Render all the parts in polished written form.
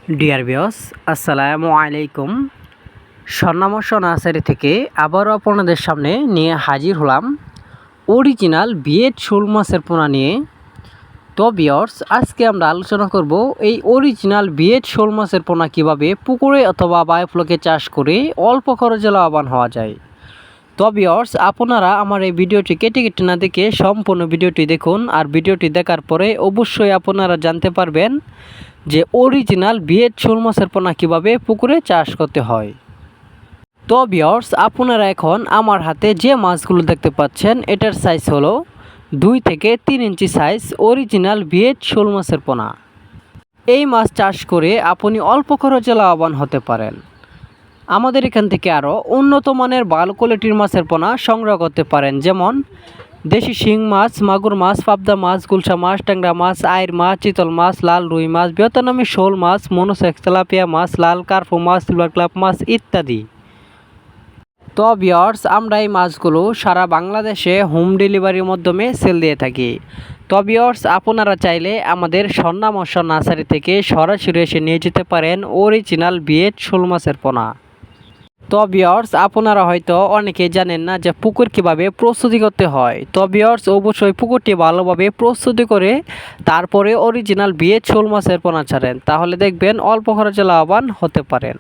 Dear viewers, আসসালামু আলাইকুম। স্বর্ণামর্ষ nursery থেকে আবারও আপনাদের সামনে নিয়ে হাজির হলাম অরিজিনাল বিয়েড শোল মাছের পোনা নিয়ে। তো ভিউয়ার্স, আজকে আমরা আলোচনা করব এই অরিজিনাল বিয়েড শোল মাছের পোনা কীভাবে পুকুরে অথবা বায়োফ্লকে চাষ করে অল্প খরচে লাভবান হওয়া যায়। তো ভিউয়ার্স, আপনারা আমার এই ভিডিওটি কেটে কেটে না দেখে সম্পূর্ণ ভিডিওটি দেখুন, আর ভিডিওটি দেখার পরে অবশ্যই আপনারা জানতে পারবেন যে অরিজিনাল বিয়েড শোল মাছের পোনা কীভাবে পুকুরে চাষ করতে হয়। তো ভিউয়ার্স, আপনারা এখন আমার হাতে যে মাছগুলো দেখতে পাচ্ছেন এটার সাইজ হলো 2 থেকে 3 ইঞ্চি সাইজ অরিজিনাল বিয়েড শোল মাছের পোনা। এই মাছ চাষ করে আপনি অল্প খরচে লাভবান হতে পারেন। আমাদের এখান থেকে আরও উন্নত মানের ভালো কোয়ালিটির মাছের পোনা সংগ্রহ করতে পারেন, যেমন দেশি শিং মাছ, মাগুর মাছ, পাবদা মাছ, গুলশা মাছ, ট্যাংরা মাছ, আইর মাছ, চিতল মাছ, লাল রুই মাছ, ভিয়েতনামি শোল মাছ, মনোসেক্স তেলাপিয়া মাছ, লাল কার্পো মাছ, সিলভার ক্লাব মাছ ইত্যাদি। তো ভিউয়ার্স, আমরা এই মাছগুলো সারা বাংলাদেশে হোম ডেলিভারির মাধ্যমে সেল দিয়ে থাকি। তো ভিউয়ার্স, আপনারা চাইলে আমাদের স্বর্ণামর্ষ নার্সারি থেকে সরাসরি এসে নিয়ে যেতে পারেন অরিজিনাল বিয়েড শোল মাছের পোনা। তো ভিউয়ার্স, আপনারা হয়তো অনেকেই জানেন না যে পুকুর কীভাবে প্রস্তুতি করতে হয়। তো ভিউয়ার্স, অবশ্যই পুকুরটি ভালোভাবে প্রস্তুতি করে তারপরে অরিজিনাল বিয়েড শোল মাছের পোনা ছাড়েন, তাহলে দেখবেন অল্প খরচে লাভবান হতে পারেন।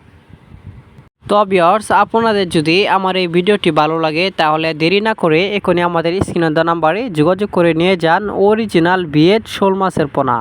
তো ভিউয়ার্স, আপনাদের যদি আমার এই ভিডিওটি ভালো লাগে তাহলে দেরি না করে এখনই আমাদের স্ক্রিনে দেওয়া নাম্বারে যোগাযোগ করে নিয়ে যান অরিজিনাল বিয়েড শোল মাছের পোনা।